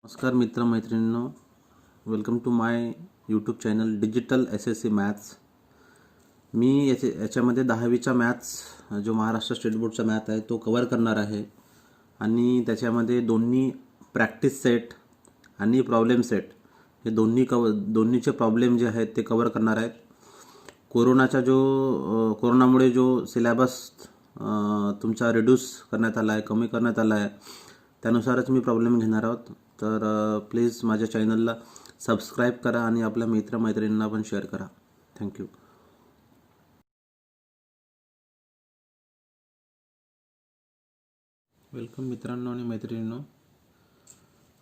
नमस्कार मित्र मैत्रिणींनो, welcome to my YouTube channel digital SSC maths. मी याच्यामध्ये 10वीचा मॅथ्स जो महाराष्ट्र स्टेट बोर्डचा मॅथ आहे तो कवर करणार आहे आणि त्याच्यामध्ये दोन्ही प्रॅक्टिस सेट आणि प्रॉब्लेम सेट हे दोन्हीचे प्रॉब्लेम जे आहेत ते कवर करणार आहेत. कोरोनामुळे जो सिलेबस तुमचा रिड्यूस करण्यात आला आहे, कमी करण्यात आला आहे, त्यानुसारच मी प्रॉब्लेम घेणार आहोत. तर प्लीज माझ्या चॅनलला सबस्क्राईब करा आणि आपल्या मित्रमैत्रिणींना पण शेअर करा. थँक्यू. वेलकम मित्रांनो आणि मैत्रिणींनो.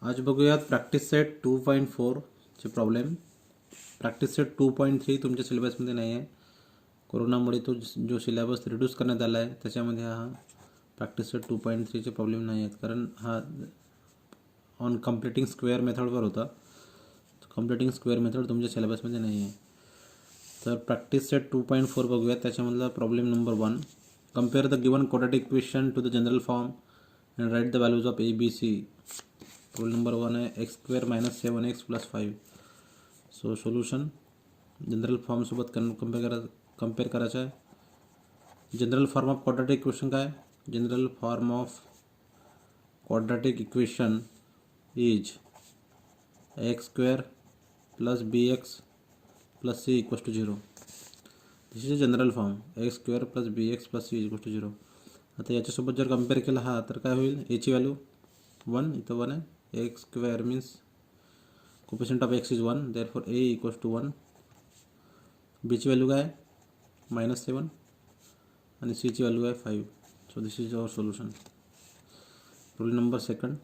आज बघूयात प्रॅक्टिस सेट 2.4 चे प्रॉब्लेम. प्रॅक्टिस सेट 2.3 तुमच्या सिलेबसमध्ये नाही आहे. कोरोनामुळे तो जो सिलेबस रिड्यूस करण्यात आला आहे त्याच्यामध्ये हा प्रॅक्टिस सेट 2.3 चे प्रॉब्लेम नाही आहेत, कारण हा ऑन कम्प्लिटिंग स्क्वेअर मेथडवर होता. कम्प्लिटिंग स्क्वेअर मेथड तुमच्या सिलेबसमध्ये नाही आहे. तर प्रॅक्टिस सेट 2.4 बघूयात. त्याच्यामधला problem number 1, compare the given quadratic equation to the general form and write the values of ABC. Problem number 1 आहे x² - 7x + 5. So solution general फॉर्मसोबत compare करायचं आहे. General form of quadratic equation काय? General form of quadratic equation is x² + bx + c = 0. This is general form x² + bx + c = 0. आता याच्यासोबत जर compare केला हा तर काय होईल? a ची व्हॅल्यू 1, इथं 1 आहे. x² means coefficient of x is 1, therefore a = 1. b ची व्हॅल्यू काय? -7 आणि c ची व्हॅल्यू आहे 5. So this is our solution. Rule number 2,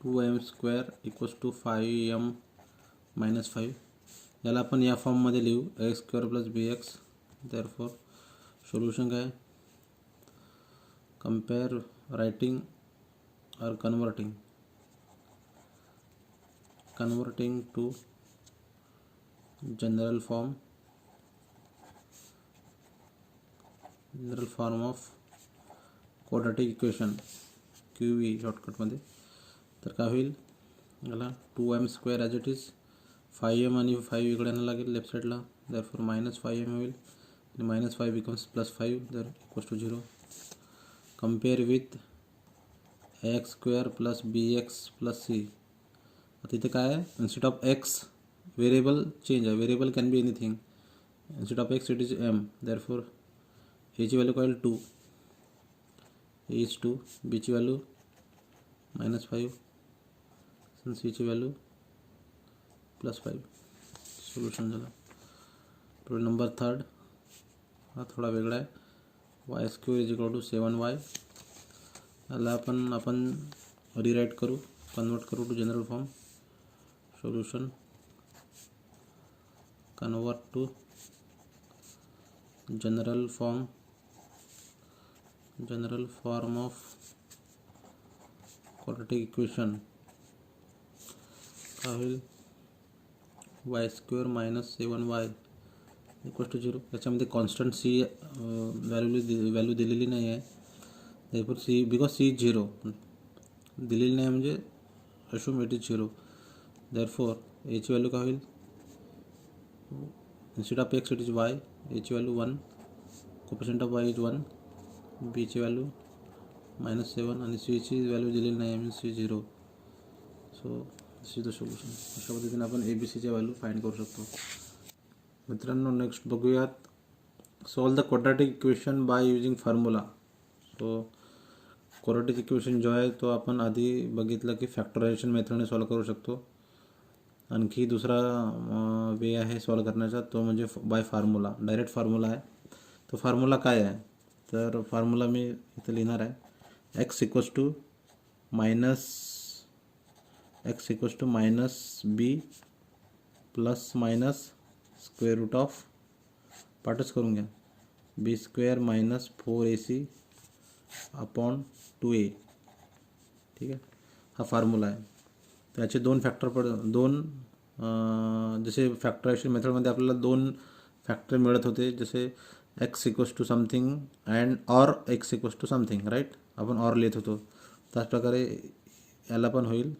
2m² = 5m - 5. याला आपण या फॉर्ममध्ये लिहू x² + bx. देअरफॉर सोल्युशन काय? Compare writing or converting to general form of quadratic equation QE शॉर्टकटमध्ये. तर काय होईल? याला 2m² as it is, 5m आणि 5 इकडे आणायला लागेल लेफ्ट साईडला. देअरफॉर -5m होईल आणि -5 becomes +5, there = 0. Compare with x² + bx + c. आता इथे काय आहे? Instead of x variable change आहे. Variable can be anything. Instead of x it is m. Therefore a ची व्हॅल्यू काय होईल? 2. a is 2. b ची व्हॅल्यू -5 आणि c ची व्हॅल्यू +5. सोल्युशन झालं. प्रॉब्लेम नंबर 3 हा थोडा वेगळा आहे. y² = 7y. याला आपण रिराईट करू, कन्वर्ट करू to general form. Solution convert to general form of quadratic equation. काय होईल? y² - 7y = 0. याच्यामध्ये कॉन्स्टंट c व्हॅल्यू दिलेली नाही आहे. Therefore c, because c is 0 दिलेली नाही म्हणजे अशुम इट इज 0. देअरफॉर a ची व्हॅल्यू काय होईल? Instead of x it is y. a ची value 1, coefficient of y is 1, b ची व्हॅल्यू -7 आणि c ची व्हॅल्यू दिलेली नाही means c 0. So this is the solution. अशा पद्धतीने आपण ABCच्या व्हॅल्यू फाइंड करू शकतो. मित्रांनो, नेक्स्ट बघूयात solve the quadratic equation by using formula. So quadratic equation जो आहे तो आपण आधी बघितलं की फॅक्टरायझेशन मेथडने सॉल्व करू शकतो. आणखी दुसरा वे आहे सॉल्व करण्याचा, तो म्हणजे बाय फॉर्म्युला, डायरेक्ट फॉर्म्युला आहे. तो फॉर्म्युला काय आहे? तर फॉर्म्युला मी इथं लिहिणार आहे. x = -b ± square root of, पाठच करून घ्या, b² - 4ac / 2a. ठीक आहे, हा फॉर्म्युला आहे. त्याचे दोन जसे फॅक्टरायझेशन मेथडमध्ये आपल्याला 2 फॅक्टर मिळत होते, जसे x = something and or x = something, right. आपण ऑर लिहित होतो. त्याच प्रकारे याला पण होईल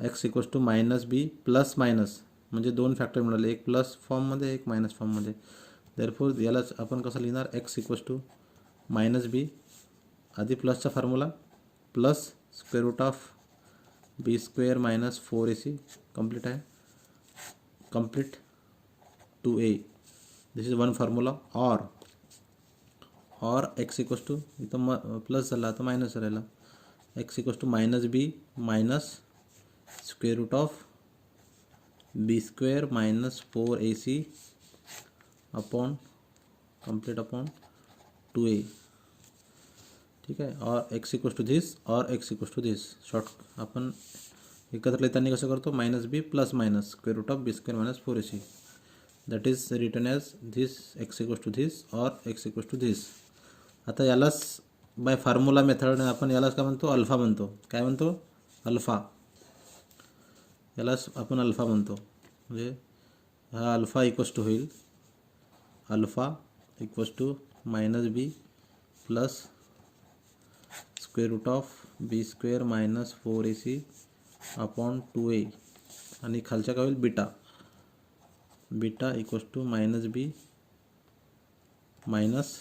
X equals to minus B plus minus, म्हणजे दोन फॅक्टर मिळाले, एक प्लस फॉर्ममध्ये एक मायनस फॉर्ममध्ये. देअरफॉर यालाच आपण कसं लिहिणार, X equals to minus B, आधी प्लसचा formula, plus square root of B square minus 4ac complete आहे, complete 2a. This is one formula. Or X equals to इथं प्लस झाला आता मायनस राहिला, X equals to minus B minus square root of B square minus 4ac upon complete upon 2a. ठीक आहे. Or X equals to this or X equals to this. Short आपण एकत्र लिहिताना कसं करतो, minus B plus minus square root of B square minus 4ac. That is written as this X equals to this or X equals to this. आता यालाच bye formula मेथडने आपण यालाच काय म्हणतो, अल्फा म्हणतो. काय म्हणतो, अल्फा. यालाच आपण अल्फा म्हणतो. म्हणजे हा अल्फा इक्वल्स टू होईल, alpha equals to minus B plus square root of B square minus 4ac upon 2a. आणि खालच्या काय होईल, beta. Beta equals to minus B minus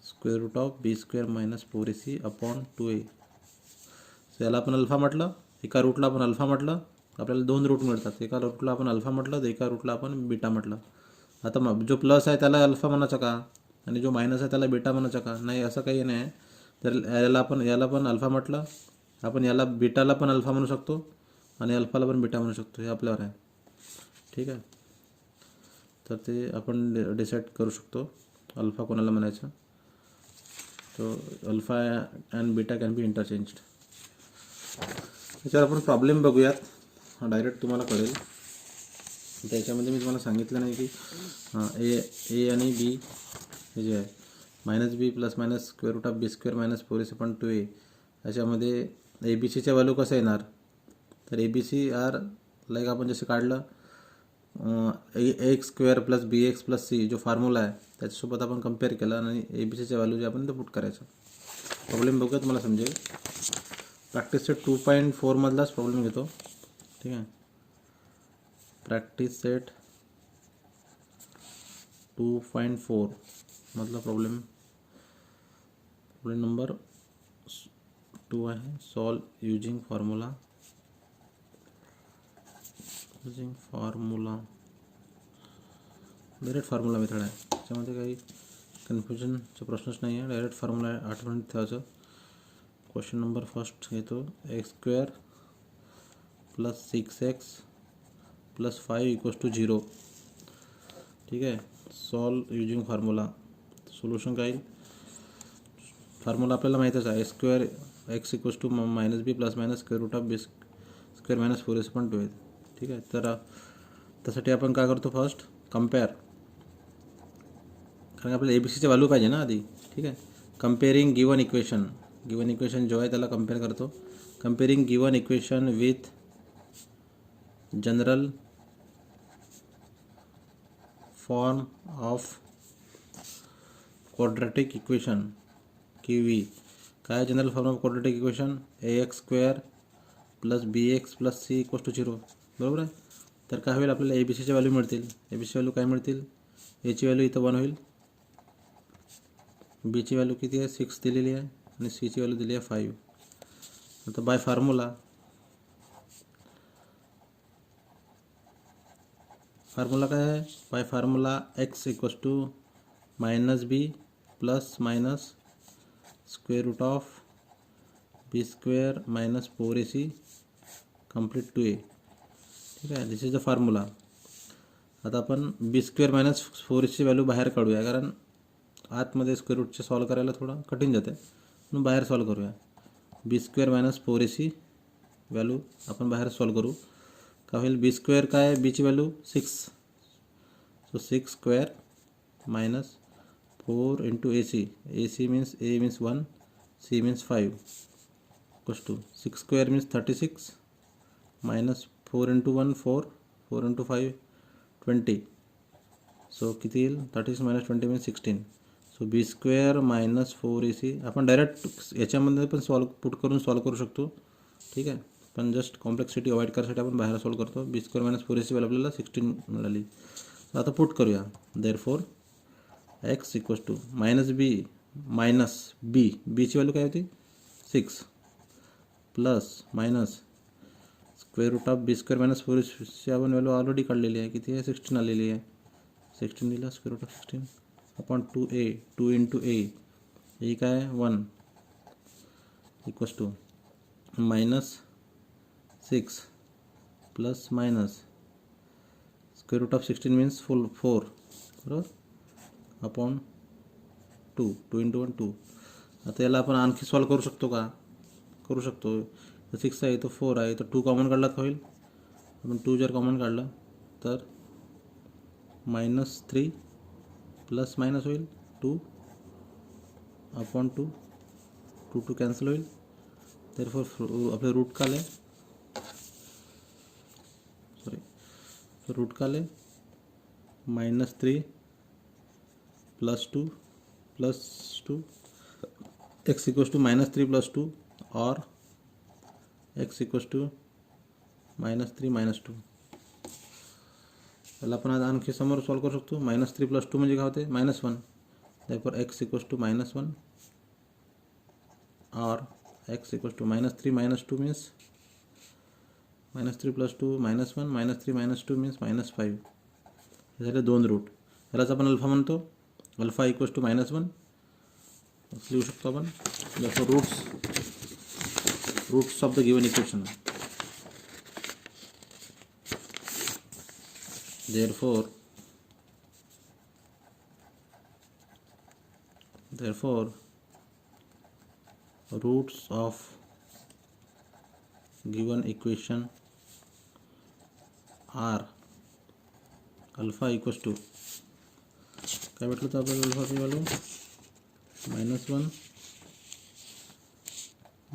square root of B square minus 4ac upon 2a. So याला आपण alpha म्हटलं, एका रूटला आपण alpha म्हटलं, आपल्याला दोन रूट मिळतात. एका रूटला आपण अल्फा म्हटलं तर एका रूटला आपण बीटा म्हटलं. आता मग जो प्लस आहे त्याला अल्फा म्हणायचं का, आणि जो मायनस आहे त्याला बीटा म्हणायचं का, नाही असं काही नाही. तर याला पण अल्फा म्हटलं, आपण याला बीटाला पण अल्फा म्हणू शकतो आणि अल्फाला पण बीटा म्हणू शकतो, हे आपल्यावर आहे. ठीक आहे. तर ते आपण डिसाईड करू शकतो अल्फा कोणाला म्हणायचं. तो alpha and beta can be interchanged. त्याच्यावर आपण प्रॉब्लेम बघूयात, डायरेक्ट तुम्हाला कळेल. त्याच्यामध्ये मी तुम्हाला सांगितलं नाही की ए आणि बी हे जे आहे minus B plus minus square root of B square minus 4ac upon 2a, याच्यामध्ये ए बी सीच्या व्हॅल्यू कसं येणार. तर A B C are like आपण जसं काढलं X square plus B X plus C जो फॉर्म्युला आहे त्याच्यासोबत आपण कम्पेअर केला आणि ए बी सीच्या व्हॅल्यू जे आपण ते पुट करायचं. प्रॉब्लेम बघूया, तुम्हाला समजेल. प्रॅक्टिस सेट 2.4 मधलाच प्रॉब्लेम घेतो. ठीक आहे. प्रॅक्टिस सेट 2.4 मधला प्रॉब्लेम नंबर 2 आहे. Solve using formula. Direct formula method आहे, त्याच्यामध्ये काही कन्फ्युजनचा प्रश्नच नाही आहे. डायरेक्ट फॉर्म्युला आठवणीत ठेवायचं. क्वेश्चन नंबर फर्स्ट घेतो, X square plus 6x plus 5 equals to 0. ठीक आहे. Solve using formula. सोल्युशन काय येईल, फॉर्म्युला आपल्याला माहीतच आहे, square X equals to minus B plus minus square root of B square minus 4ac पण 2 आहे. ठीक आहे. तर त्यासाठी आपण काय करतो, फर्स्ट कम्पेअर, कारण आपल्याला ए बी सीची व्हॅल्यू पाहिजे ना आधी. ठीक आहे. Comparing given equation. Given equation जो आहे त्याला कम्पेअर करतो. Comparing given equation with general form of quadratic equation की वी. काय general form of quadratic equation, A X square plus B X plus C equals to 0. बरोबर आहे. तर काय होईल, आपल्याला ए बी सीच्या व्हॅल्यू मिळतील. ए बी सी व्हॅल्यू काय मिळतील, एची व्हॅल्यू इथं 1 होईल, बीची व्हॅल्यू किती आहे 6 दिलेली आहे आणि सीची व्हॅल्यू दिली आहे 5. आता बाय फॉर्म्युला काय आहे, by formula X equals to minus B plus minus square root of B square minus 4ac complete 2a. ठीक आहे. This is the formula. आता आपण बी स्क्वेअर मायनस 4ac व्हॅल्यू बाहेर काढूया, कारण आतमध्ये स्क्वेअर रूटचे सॉल्व करायला थोडं कठीण जाते, म्हणून बाहेर सॉल्व करूया. बी स्क्वेअर मायनस 4ac व्हॅल्यू आपण बाहेर सॉल्व करू. का होईल, बी स्क्वेअर काय आहे, बीची value 6, so 6 square minus 4 into ac. ac means a means 1, c means 5 equals to 6 square means 36 minus 4 into 1 4, 4 into 5 20. So किती येईल, 36 minus 20 means 16. So B square minus 4ac आपण डायरेक्ट याच्यामध्ये पण पुट करून सॉल्व करू शकतो, ठीक आहे. पण जस्ट कॉम्प्लेक्सिटी अवॉइड करायसाठी आपण बाहेर सॉल्व करतो. बी स्क्वेअर मायनस 4ac व्हॅल्यू आपल्याला 16 मिळाली. आता पुट करूया. Therefore X equals to minus B बीची व्हॅल्यू काय होती 6 plus minus square root of B square minus 4ac आपण व्हॅल्यू ऑलरेडी काढलेली आहे. किती आहे 16 आलेली आहे. 16 दिला square root of 16 upon 2 into A ही काय 1 equals to minus 6 plus minus square root of 16 means 4 बरोबर अपॉन 2 इंटू 1 2. आता याला आपण आणखी सॉल्व करू शकतो का? करू शकतो. 6 आहे तो 4 आहे तर 2 कॉमन काढला होईल. आपण 2 जर कॉमन काढलं तर -3 प्लस मायनस होईल 2 अपॉन 2 कॅन्सल होईल. देअरफॉर आपले रूट का आले -3 plus 2 X equals to -3 plus 2 or X equals to -3 -2. त्याला आपण आज आणखी समोर सॉल्व करू शकतो. -3 प्लस 2 म्हणजे काय होते -1. Therefore X equals to -1 or X equals to -3 -2 means -3 plus 2 -1 -3 -2 means -5. हे झाले 2 रूट. यालाच आपण अल्फा म्हणतो. अल्फा इक्वल्स टू -1 लिहू शकतो आपण. Therefore roots of the given equation. Therefore roots of given equation are alpha equals to काय भेटलं तर आपल्याला अल्फाची व्हॅल्यू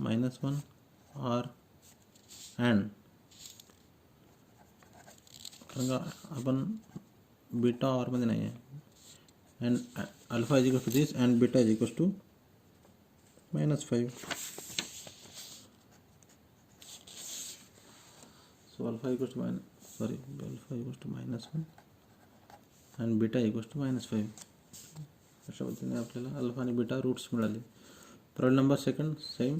-1 और अँड कारण का आपण बीटा ऑरमध्ये नाही आहे. And alpha is equals to this and beta is equals to -5. So alpha equals to -1 and beta equals to -5. अशा पद्धतीने आपल्याला अल्फा आणि बीटा रूट्स मिळाले. प्रॉब्लेम नंबर सेकंड सेम,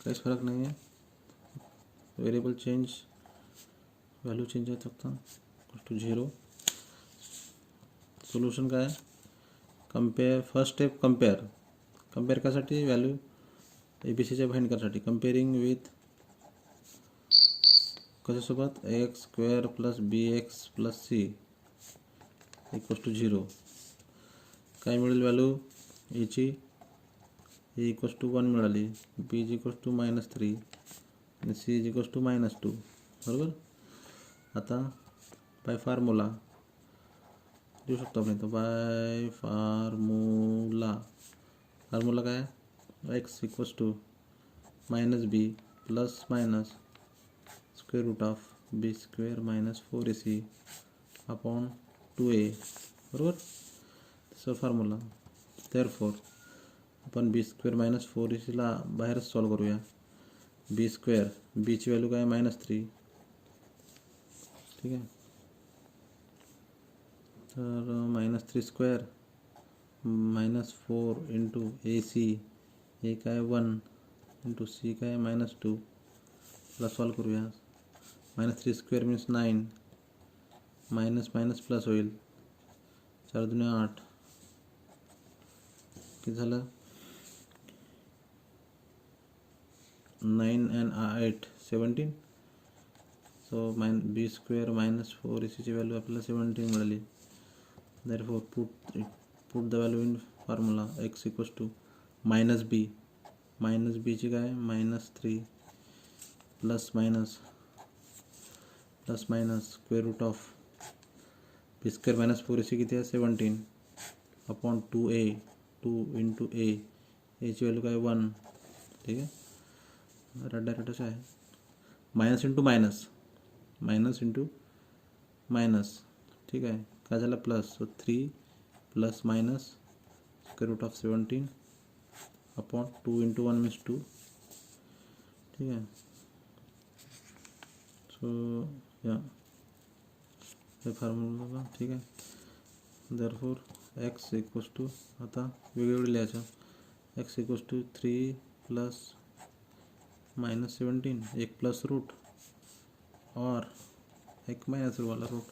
काहीच फरक नाही आहे. व्हेरिएबल चेंज व्हॅल्यू चेंज आहे फक्त टू 0. सोल्युशन काय आहे? कम्पेअर. फर्स्ट स्टेप कम्पेअर करासाठी व्हॅल्यू ABCच्या फाइंड करासाठी कम्पेअरिंग विथ कशासोबत X square plus BX plus C equals to 0. काय मिळेल व्हॅल्यू एची ए इक्वल्स टू 1 मिळाली. B इज इक्वल्स टू -3 आणि C इज इक्वल्स टू -2 बरोबर. आता बाय फार्मुला लिहू शकतो आपण इथं. बाय फार्मुला काय X equals to -B plus minus square root of B square minus 4ac upon 2a बरोबर. तसं फार्मुला. देअरफॉर आपण बी स्क्वेअर मायनस 4ac बाहेरच सॉल्व करूया. बी स्क्वेअर बीची व्हॅल्यू काय -3 ठीक आहे. तर -3 स्क्वेअर -4 इंटू AC हे काय 1 इंटू C काय -2 ला सॉल्व करूया. -3 square means 9 minus minus plus होईल. 4 दूने 8 किती झालं 9 and 8 17. So B square minus 4ac ची व्हॅल्यू आपल्याला 17 मिळाली. Therefore put the value in formula X equals to -b ची काय -3 plus minus square root of B square minus 4ac किती आहे 17 अपॉन 2a 2 इंटू ए ची व्हॅल्यू काय 1 ठीक आहे. डायरेक्ट असं आहे मायनस इंटू मायनस ठीक आहे. काय झालं plus. So 3 plus minus square root of 17 upon 2 into 1 means 2, ठीक है. सो या हे फॉर्म्युला, ठीक आहे. देअरफॉर एक्स इक्वल्स टू, आता वेगवेगळे लिहायचं. X equals to 3 plus minus 17, एक प्लस रूट और एक माइनस वाला root,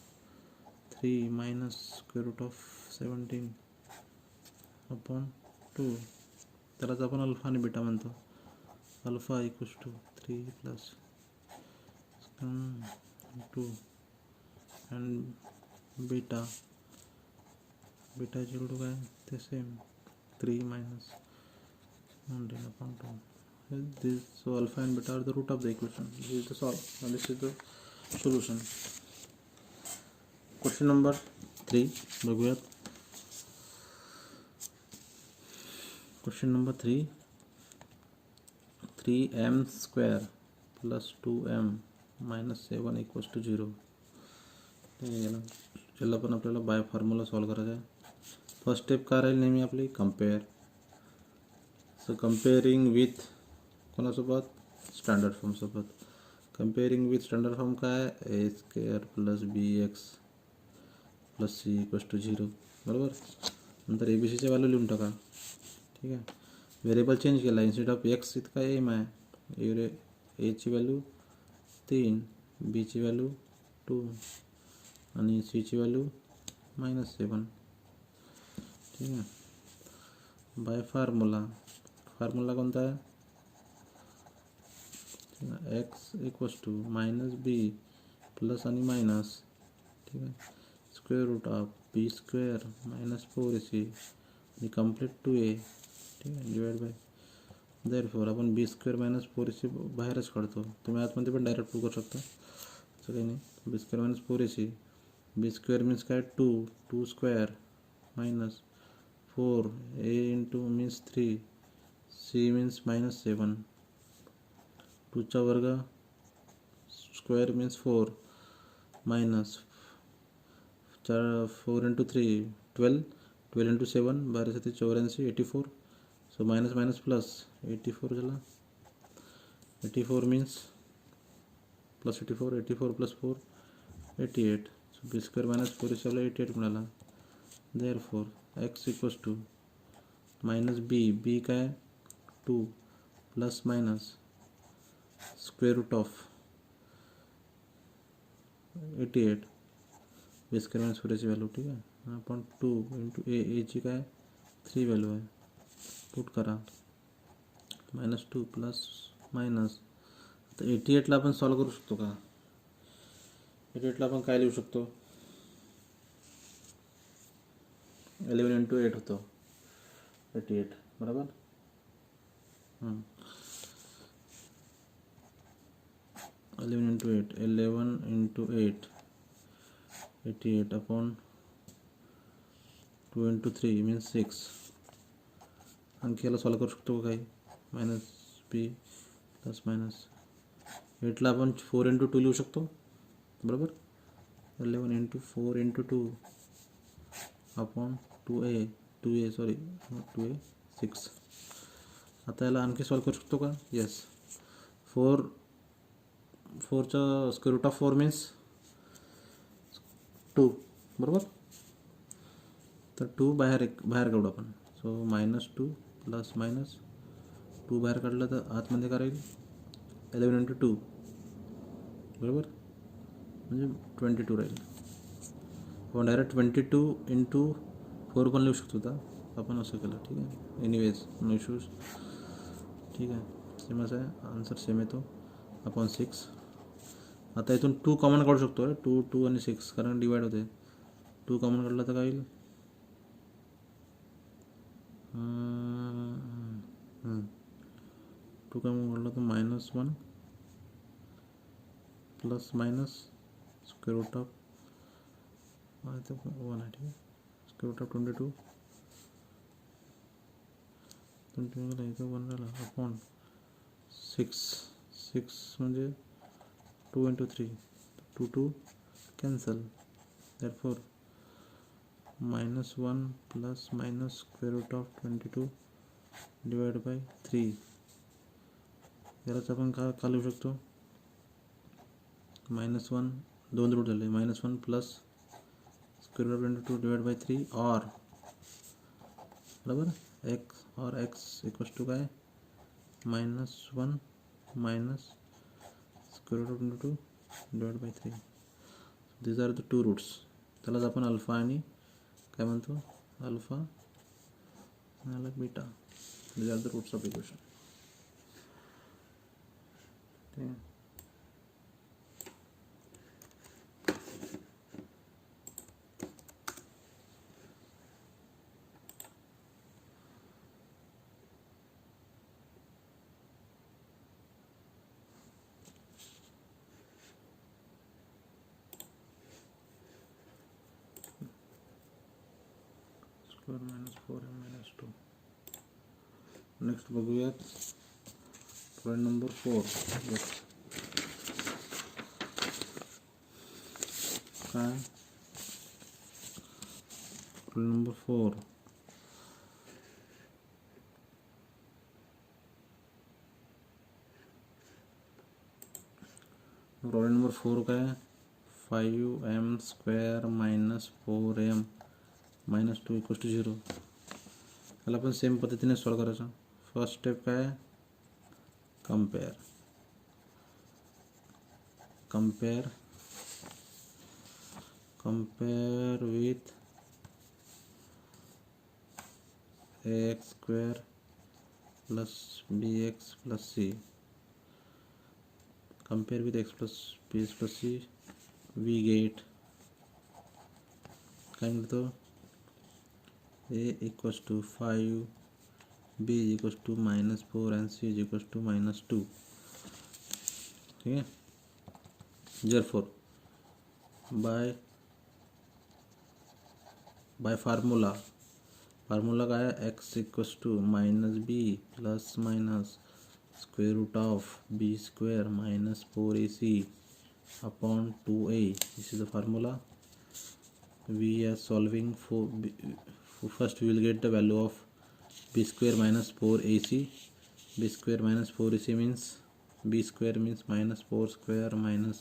3 minus square root of 17 upon 2, त्यालाच आपण अल्फा आणि बीटा म्हणतो. Alpha equals to 3 plus 2 and beta equal to काय ते same 3 minus 19 upon 2. So alpha and beta are the root of the equation. This is the solve and this is the solution. Question number 3 बघूयात. Question number 3, 3m square plus 2m minus 7 equals to 0. याला पण आपल्याला bye formula solve करायचा आहे. First step काय राहील नेहमी आपली, कम्पेअर. सो कम्पेअरिंग विथ कोणासोबत, स्टँडर्ड फॉर्मसोबत. कम्पेअरिंग विथ स्टँडर्ड फॉर्म काय, A square plus B X plus C equals to 0, बरोबर. नंतर ए बी सीच्या व्हॅल्यू लिहून टाका, ठीक आहे. व्हेरिएबल चेंज केला, इन्स्टेड ऑफ एक्स इतका एम आहे, एची व्हॅल्यू 3, बीची व्हॅल्यू 2 आणि सीची व्हॅल्यू -7, ठीक आहे. बाय फॉर्म्युला कोणता आहे, X equals to minus B plus आणि मायनस, ठीक आहे, square root of B square minus 4ac आणि कंप्लीट 2a, ठीक आहे, डिवाइड बाय. देअरफॉर आपण बी स्क्वेअर मायनस 4ac बाहेरच काढतो. तुम्ही आतमध्ये पण डायरेक्ट प्रूव्ह करू शकता, असं काही नाही. B square minus 4ac, B square means काय 2 square minus 4, a into means 3, c means -7, 2चा वर्ग square means 4 minus 4 into 3 12 into 7 12 7 84 84. So minus minus plus 84 झाला, 84 means plus 84 plus 4 88. So B square minus 4ac 88 मिळाला. Therefore X equals to minus B काय 2 plus minus square root of 88, B square minus 4ac value, ठीक आहे, आपण 2 into एची काय 3 value आहे, put करा, -2 प्लस मायनस. तर 88ला आपण सॉल्व करू शकतो का, 88ला आपण काय लिहू शकतो, 11 इंटू 8 होतो 88, बरोबर. 11 into 8 11 into 8 88 upon 2 into 3 means 6. आणखी याला सॉल्व करू शकतो का काही, मायनस बी प्लस मायनस 8ला आपण 4 इंटू 2 लिहू शकतो, बरोबर. 11 इंटू 4 इंटू 2 अपॉन 2a 6. आता याला आणखी सॉल्व करू शकतो का, येस. 4चा स्क्वेअर रूट ऑफ 4 मीन्स 2, बरोबर. तर 2 बाहेर काढू आपण. सो -2 प्लस मायनस 2 बाहेर काढलं तर आतमध्ये काय राहील, 11 इंटू 2, बरोबर, म्हणजे 22 राहील. आपण डायरेक्ट 22 इंटू 4 पण लिहू शकतो. आता आपण असं केलं, ठीक आहे. एनिवेज नो इश्यूज, ठीक आहे, सेमच आहे, आन्सर सेम येतो अपॉन 6. आता इथून 2 कॉमन काढू शकतो, 2 आणि 6, कारण डिवाइड होते. 2 कॉमन काढलं तर काय येईल, 2 कॉमन काढलं तर -1 plus minus square root of 1 आहे, ठीक आहे, स्क्वेअर रूट ऑफ 22 इथं 1 झाला अपॉन 6 म्हणजे 2 into 3, 2 cancel. Therefore -1 plus minus square root of 22 divide by 3. यालाच आपण का लिहू शकतो, -1 दोन रूट झाले, -1 plus square root of 22 divide by 3 और बरोबर एक्स और एक्स इक्वल्स टू काय, -1 minus square root of 22 divide by 3. These are the two roots. त्यालाच आपण अल्फा आणि काय म्हणतो, अल्फा आणि beta. These are the roots of equation. ठीक आहे. Square minus 4m minus 2. Next बघूयात प्रॉब्लेम नंबर 4. काय प्रॉब्लेम नंबर 4. प्रॉब्लेम नंबर 4 काय, 5m square minus 4m minus 2 equals to 0. याला आपण सेम पद्धतीने सॉल्व करायचं. फर्स्ट स्टेप काय, compare with ax square plus bx plus c. Compare with x plus bx plus c. We get काय मिळतो, a equals to 5, b equals to -4 and c equals to -2. ठीक है. therefore by formula काय है, x equals to -b plus minus square root of b square minus 4ac upon 2a. This is the formula. We are solving for first we will get the value of b square minus 4ac. b square minus 4ac means b square means -4 square minus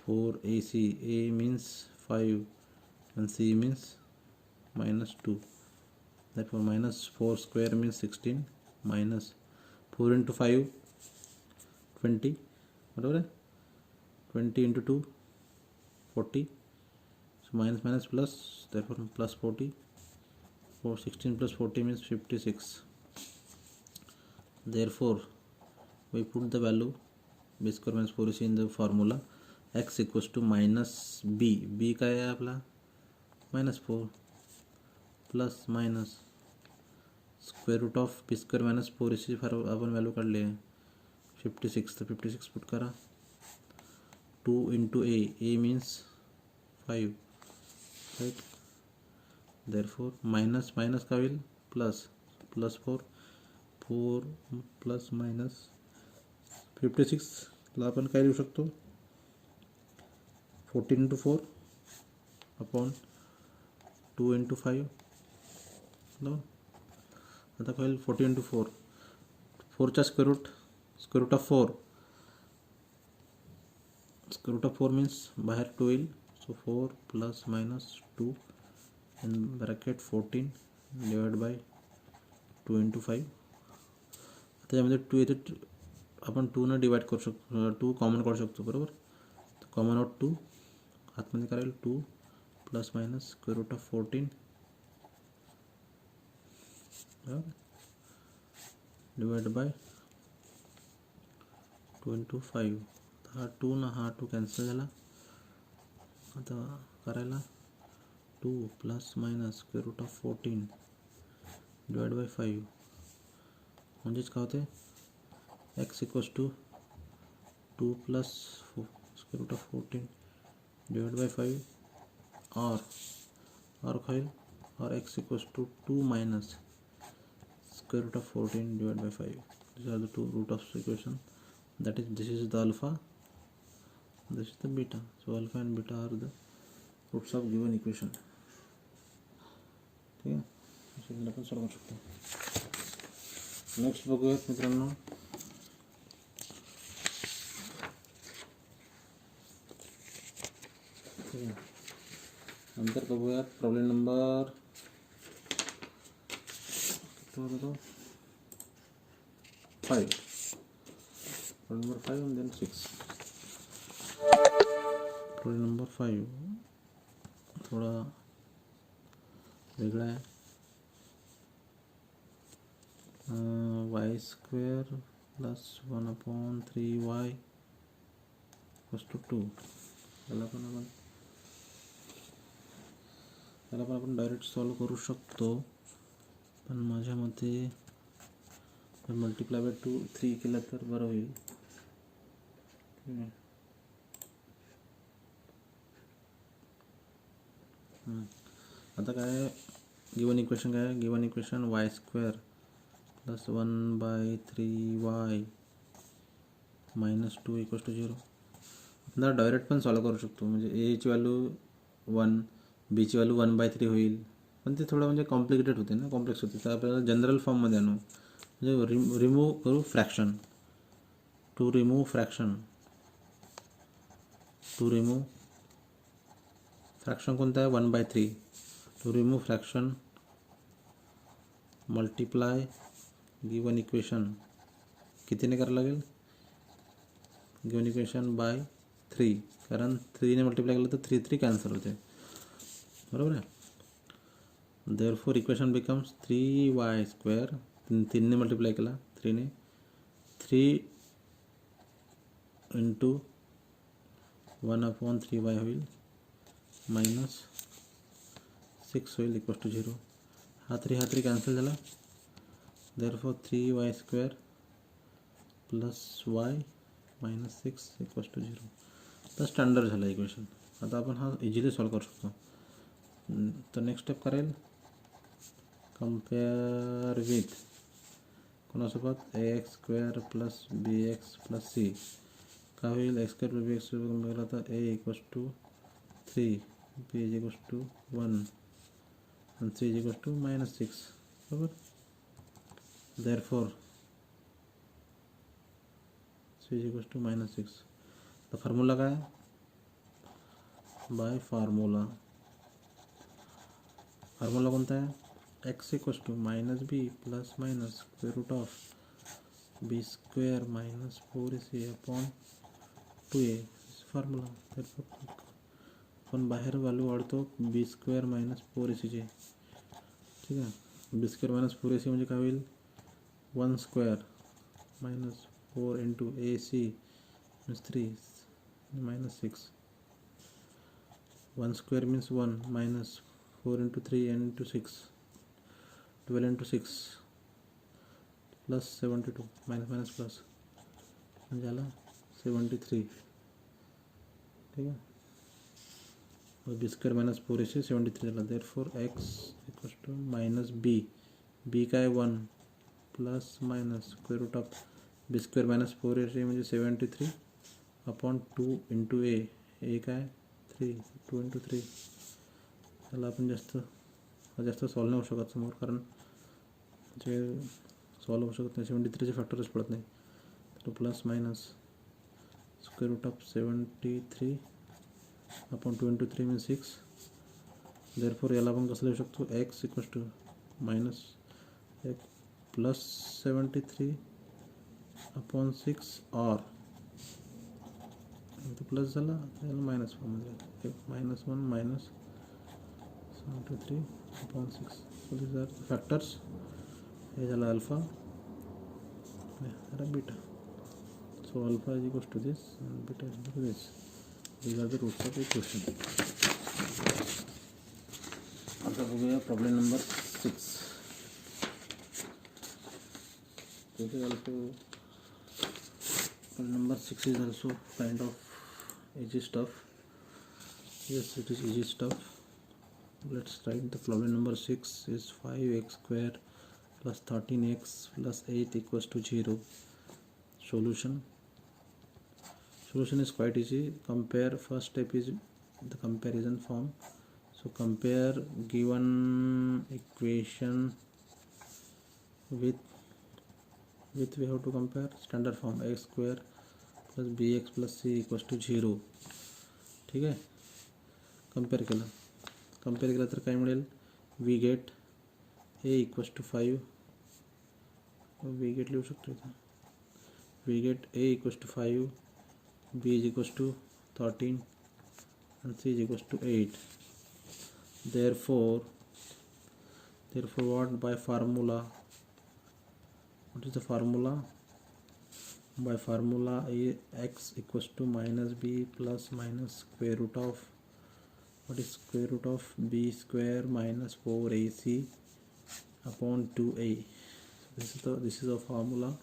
4ac. a means 5 and c means -2. Therefore -4 square means 16 minus 4 into 5 20. बराबर है. 20 into 2 40. Minus minus plus, therefore plus 40. 16 plus 40 means 56. Therefore we put the value b square minus 4ac in the formula. x equals to minus b काय आहे आपला, -4 plus minus square root of b square minus 4ac आपण value काढली आहे 56. तर 56 put करा. 2 into a means 5. Right. therefore minus का होईल प्लस 4 प्लस मायनस 56 ला आपण काय लिहू शकतो, 14 into 4 अपॉन 2 into 5. नो आता काय होईल, 14 into 4 4चा square root of 4. Square root of 4 means बाहेर 2 येईल. So 4 plus minus 2 in bracket 14 divided by 2 into 5. त्याच्यामध्ये 2 येते, आपण 2 न डिवाइड करू शकतो, 2 कॉमन काढू शकतो. बरोबर. तर कॉमन आउट 2 आतमध्ये करायला 2 plus minus square root of 14 divide by 2 into 5. हा 2 ना हा 2 कॅन्सल झाला. आता करायला 2 plus minus square root of 14 divide by 5. म्हणजेच काय होते, x equals to 2 plus square root of 14 divide by 5 और खाईल और x equals to 2 minus square root of 14 divide by 5. These are the two root of equation. That is, this is the alpha, this is the beta. So alpha and beta are the roots of given equation. ठीक आहे, अशा आपण solve करू शकतो. Next बघूयात मित्रांनो, ठीक आहे. नंतर बघूयात problem number 5. Problem number 5 and then 6. Problem number 5 थोडा वेगळा आहे. y² + 1/3y = 2. त्याला पण आपण डायरेक्ट सॉल्व करू शकतो, पण माझ्या मते जर मल्टिप्लाय बाय 3 केलं तर बरं होईल. आता काय गिवन इक्वेशन काय आहे? Given equation y² + 1/3y - 2 = 0. आपण डायरेक्ट पण सॉल्व करू शकतो, म्हणजे एची व्हॅल्यू 1, बीची व्हॅल्यू 1/3 होईल, पण ते थोडं म्हणजे कॉम्प्लिकेटेड होते ना, कॉम्प्लेक्स होते. तर आपल्याला जनरल फॉर्ममध्ये आणू, म्हणजे रिमूव्ह करू फ्रॅक्शन. टू रिमूव्ह फ्रॅक्शन कोणता आहे? 1/3. To remove fraction multiply given equation कितीने करावं लागेल? गिवन इक्वेशन बाय 3, कारण 3ने मल्टिप्लाय केलं तर 3 कॅन्सल होते, बरोबर आहे. देअरफॉर इक्वेशन बिकम्स 3y², 3ने मल्टिप्लाय केला 3ने, 3 × 1/3y होईल, -6 होईल = 0. हा 3 कॅन्सल झाला. Therefore 3y² + y - 6 = 0. तर स्टँडर्ड झालं इक्वेशन. आता आपण हा इझिली सॉल्व करू शकतो. तर नेक्स्ट स्टेप करेल, कम्पेअर विथ कोणासोबत? ax² + bx + c. काय होईल? x² + bx कम्पेअर केला तर a = 3, b = 1 आणि c = -6, बरोबर. Therefore c = -6. तर फॉर्म्युला काय? बाय फॉर्म्युला कोणता आहे? x = -b ± (b² - 4ac/2a) formula. तर आपण बाहेर व्हॅल्यू वाढतो b² - 4ac ची, ठीक आहे. b² - 4ac म्हणजे काय होईल? 1² - 4 × ac = 3 -6. 1² means 1 -4 × 3 × 6, 12 × 6 + 72 -+ म्हणजे आला 73, ठीक आहे. b² - 4ac 73 झाला. देअरफॉर x = -b काय 1 ± (b² - 4ac म्हणजे 73/2 × a काय 3, 2 × 3. त्याला आपण जास्त सॉल्व नाही होऊ शकत समोर, कारण जे सॉल्व होऊ शकत नाही, 73चे फॅक्टरच पडत नाही. तर ± (73/2 × 3 = 6. देअरफॉर याला आपण कसं लिहू शकतो? x = +73/6 ऑर तो प्लस झाला, याला मायनस फॉर्ममध्ये -1 -73/6. So these are factors. हे झालं alpha, beta. So alpha = this and beta = this. These are the roots of equation. आता बघूया problem number 6. This is also problem number 6 is also kind of easy stuff. Yes, it is easy stuff. Let's write the problem number 6 is 5x² + 13x + 8 = 0. Solution is quite easy. Compare, first step is the comparison form. So compare given equation with we have to compare standard form a square plus bx plus c equals to 0. ठीक आहे. Compare केलं तर काय मिळेल. We get A equals to 5. We get लिहू शकतो इथं. We get A equals to 5, B is equals to 13 and c is equals to 8. Therefore what by formula, what is the formula? By formula x equals to minus b plus minus square root of, what is square root of b square minus 4ac upon 2a. This is a formula,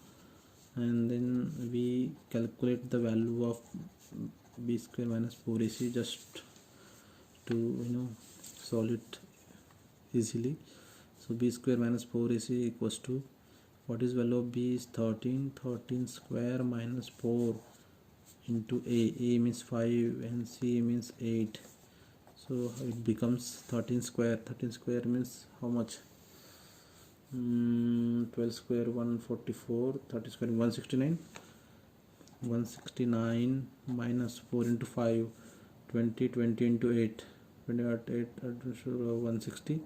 and then we calculate the value of b square minus 4ac just to solve it easily. So b square minus 4ac equals to, what is value of b is 13 square minus 4 into a means 5 and c means 8. So it becomes 13 square means how much? 12 square 144, 30 square 169 minus 4 into 5 20 into 8 160.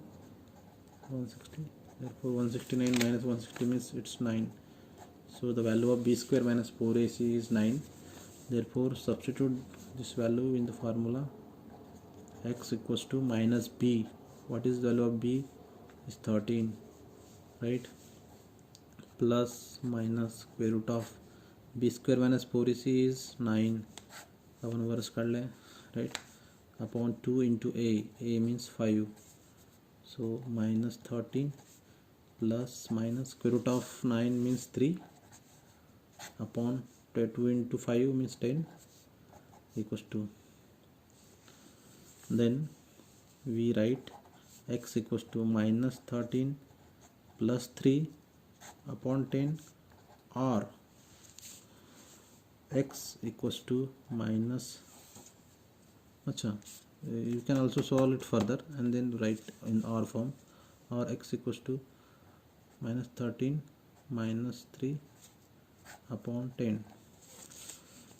Therefore 169 minus 160 means it's 9. So the value of b square minus 4ac is 9. Therefore substitute this value in the formula. X equals to minus b. What is the value of b? Is 13, right? Plus minus square root of b square minus 4ac is 9. आपण वरच काढले, right? Upon 2 into a means 5. So minus 13 plus minus square root of 9 means 3 upon 2 into 5 means 10 equals to, then we write x equals to minus 13 plus 3 upon 10, or x equals to minus, you can also solve it further and then write in or form, or x equals to minus 13 minus 3 upon 10.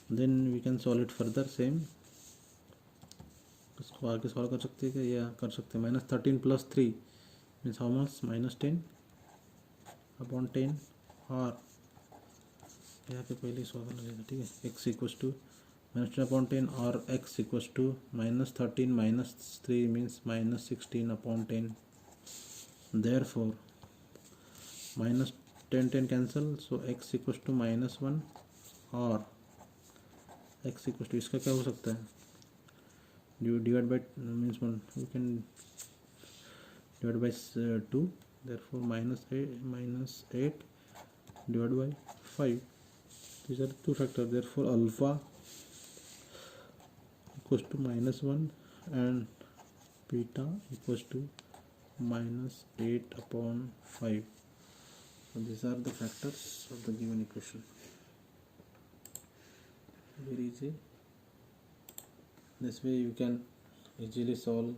then we can solve it further same. इसको आगे solve कर सकते हैं क्या? या कर सकते हैं. माइनस 13 प्लस 3 मीन्स हाउ मच? माइनस 10 अपॉन 10, और यहाँ पे पहले सॉल्व करना चाहिए. ठीक है. X equals to minus 10 upon 10, or x equals to minus 13 minus 3 means minus 16 upon 10. Therefore minus 10 cancel, so x equals to minus 1, or x equals to, इसका क्या हो सकता है? Divide by means 1, you can divide by 2. Therefore minus 8 divided by 5. These are two factors. Therefore alpha equals to minus 1 and beta equals to minus 8 upon 5. So these are the factors of the given equation. Very easy. This way you can easily solve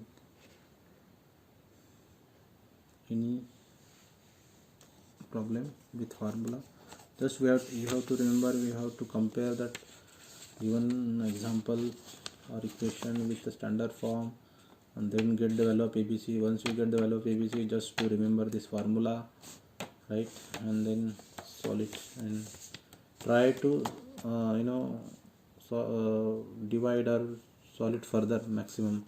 any problem with formula. Just you have to remember, we have to compare that given example or equation with the standard form, and then get the value of ABC. Once you get the value of ABC, just to remember this formula, right? And then solve it and try to divide or solve it further maximum,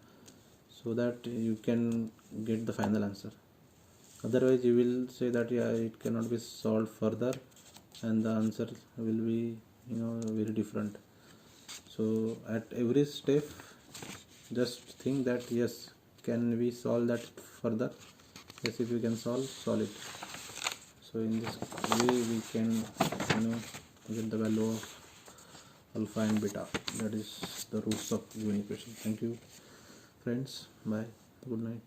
so that you can get the final answer. Otherwise you will say that it cannot be solved further and the answer will be very different. So at every step just think that yes, can we solve that further? Yes, if you can solve it. So in this way we can get the value of alpha and beta, that is the roots of given equation. Thank you friends, bye, good night.